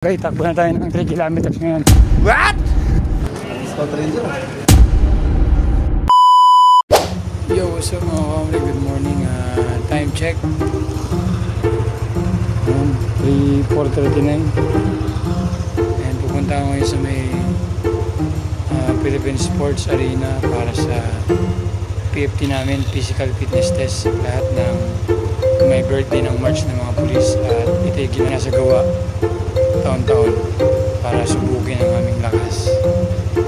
Okay, takbo na tayo ng 3 kilometers ngayon. What? Yo, what's up mga kamri? Good morning. Time check. 3:39. And pupunta ako ngayon sa may Philippine Sports Arena para sa PFT namin, Physical Fitness Test. Lahat ng may birthday ng March ng mga pulis at ito yung ginasagawa taon-taon para subukin ang aming lakas.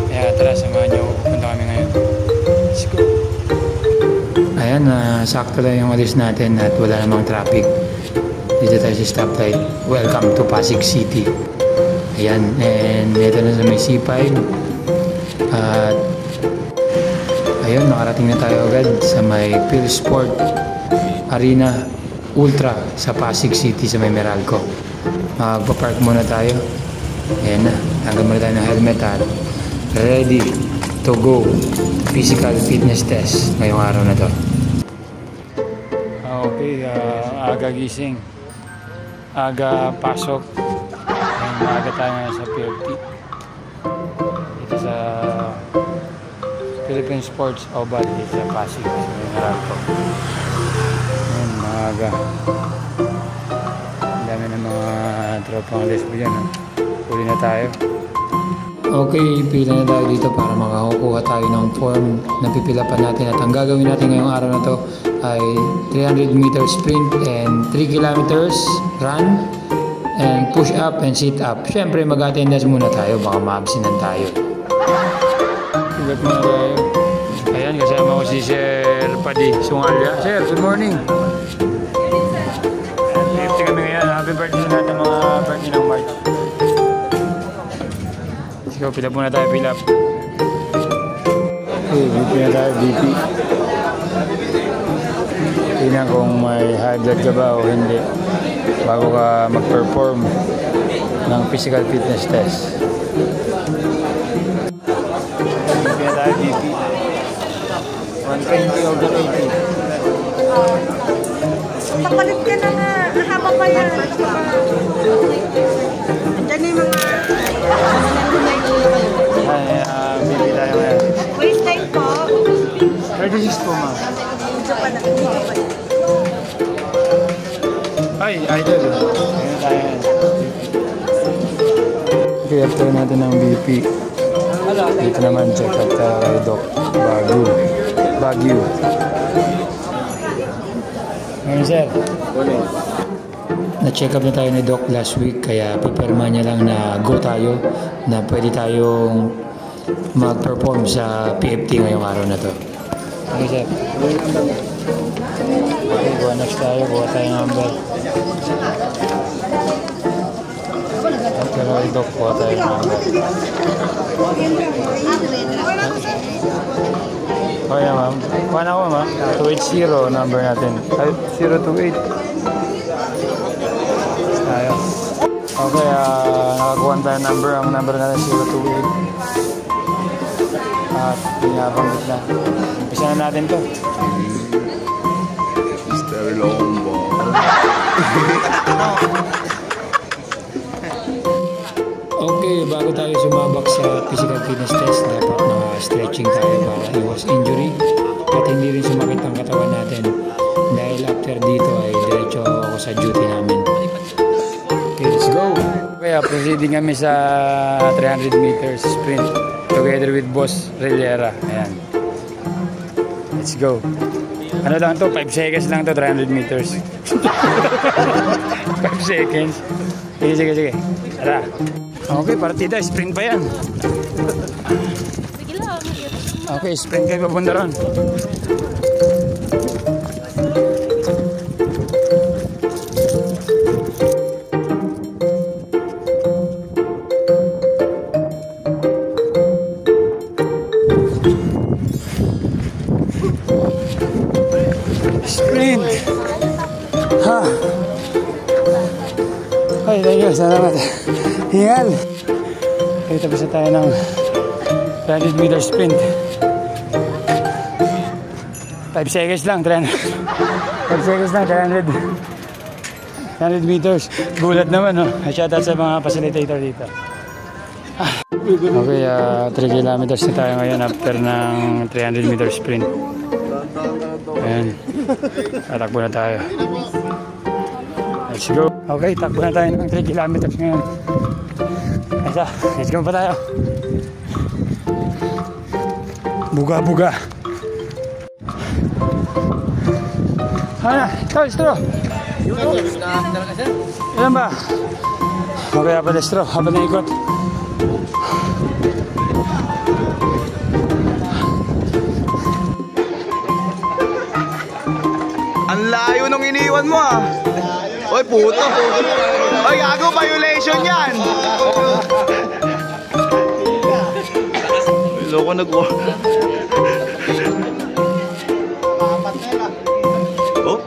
Kaya tara, samahan niyo ako. Pupunta kami ngayon. Let's go! Ayan, sakto lang yung alis natin at wala namang traffic. Dito tayo sa stoplight. Welcome to Pasig City. Ayan, and ito na sa may C5. At ayun, nakarating na tayo agad sa may PhilSport Arena Ultra sa Pasig City sa may Meralco. Magpa-park muna tayo. Ayan na, tanggal muna tayo ng helmet at ready to go physical fitness test ngayong araw na to. Okay, aga gising, aga pasok, and aga tayo ngayon sa PFT dito sa Philippine Sports Oval dito sa Pasig sa Meralco. Ayan, maaga. Dami ng mga tropang lesbo dyan. Huli na tayo. Okay, pila na tayo dito para makakuha tayo ng form na pipila pa natin. At ang gagawin natin ngayong araw na to ay 300 meter sprint and 3 kilometers run and push up and sit up. Siyempre mag-attendance muna tayo, baka ma-absinan tayo. Pilat muna tayo. Ayan, kasama ko si Sir Padi Sungalya. Sir, good morning. Happy birthday sa lahat ng mga birthday ng March. Let's go, pilap muna tayo, pilap. Okay, BP na tayo, BP. Tingnan kung may high blood ka ba o hindi bago ka mag-perform ng physical fitness test. BP na tayo, BP. 120 over 80. Papalit ka na nga. Haba pa yan. Andyan yung mga... Ay, bibi tayo ngayon. Waist time po. 36 po, ma'am. Medyo pa na. Ay, idol. Ayun tayo ngayon. Okay, after natin ng BP. Dito naman, check out kay Doc Baguio. Ngayon, sir. Na-check up na tayo ni Doc last week, kaya pipirma niya lang na go tayo, na pwede tayong mag-perform sa PFT ngayong araw na to. Okay, sir. Okay, buwan next tayo. Buwan tayo ng number. Pero kay Doc, buwan tayo ng number. Okay na, ma'am. Kuha na ako, ma'am. 280 number natin. 028. Tayo. Okay, nakakuha tayo number. Ang number natin 028. At pinabanggit na. Umpisa na natin to. Mr. Lombo. Okay, bago tayo sumabak sa physical fitness test, dapat stretching tayo para iwas injury at hindi rin sumakit ang katawan natin. Dahil after dito ay diretso ako sa duty namin. Okay, let's go! Okay, proceeding kami sa 300 meters sprint together with Boss Relera. Ayan. Let's go! Ano lang to? 5 seconds lang to, 300 meters. 5 seconds. Sige. Tara. Okay, partida. Sprint pa yan. Okay, sprint kayo papunta ron. Sprint! Ha! Ay, thank you. Salamat. Hingal! Okay, tapos na tayo ng 300 meter sprint. 5 seconds lang, 300. 5 seconds lang, 300. 300 meters. Gulat naman, no? Shout out sa mga facilitator dito. Okay, 3 kilometers na tayo ngayon after ng 300 meters sprint. Ayan. Tatakbo na tayo. Let's go. Okay, takbo na tayo ng 3 kilometers ngayon. Let's go pa tayo. Buga-buga. Ano? Straw. Ilan ba? Okay, apat na straw. Apat na ikot. Ang layo nung iniwan mo ah. Oy, puto. Oy, gago, violation yan. Loko nag-work. Hop,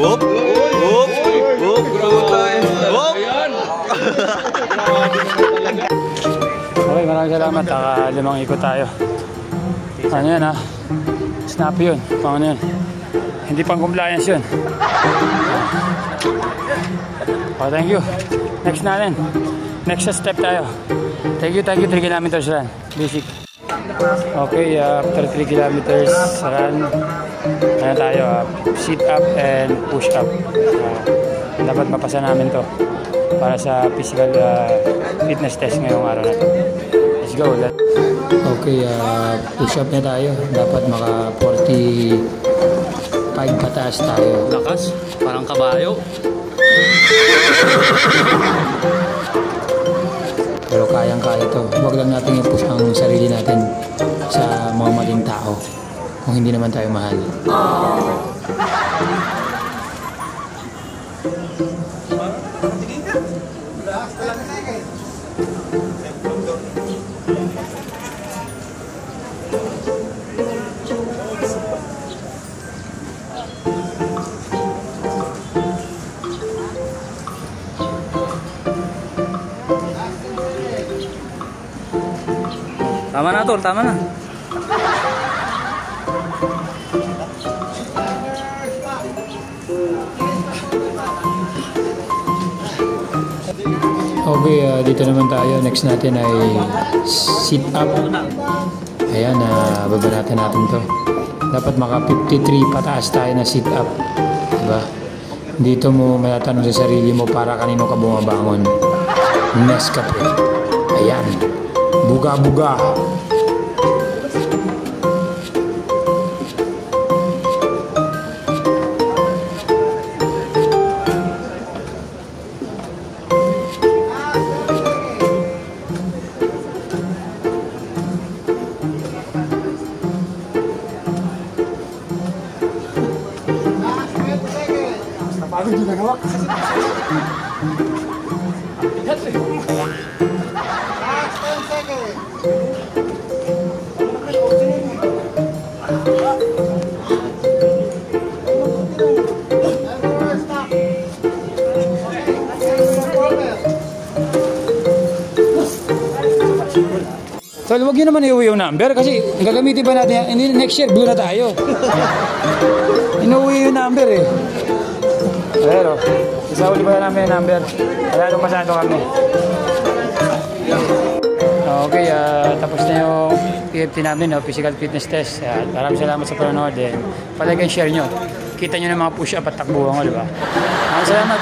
hop, hop, hop, hop. Okay, maraming salamat. 5 ikot tayo. Ano yan ha? Snap yun. Pang ano yun? Hindi pang compliance yun. Oh, thank you. Next natin. Next step tayo. Thank you. 3 kilometers run. Basic. Okay, after 3 kilometers run, ano tayo? Sit up and push up. Dapat mapasa namin to para sa physical fitness test ngayong araw na to. Let's go. Okay, push up na tayo. Dapat maka 45 pataas tayo. Lakas, parang kabayo. Pero kayang-kaya to. Huwag lang natin i-push ang sarili natin sa mga maling tao kung hindi naman tayo mahal. Tama na tol, tama na. Okay, dito naman tayo. Next natin ay sit up. Ayan, babanatan natin to. Dapat maka 53 pataas tayo na sit up. Diba? Dito mo matatanong sa sarili mo para kanino ka bumabangon. Nescafe. Ayan. Buga-buga. So, huwag nyo naman iuwi yung number kasi gagamitin pa natin yan. Hindi, next year, blue na tayo. Inuwi yung number eh. Pero, isauli pa namin yung number. Kaya nung pasado kami. Okay, tapos na yung PFT namin, no? Physical fitness test. Maraming salamat sa panonood. Palagay share nyo. Kita nyo ng mga push-up at takbuhan ko, di ba? Maraming salamat.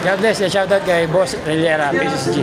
God bless. Shoutout kay Boss Relera, PSSG.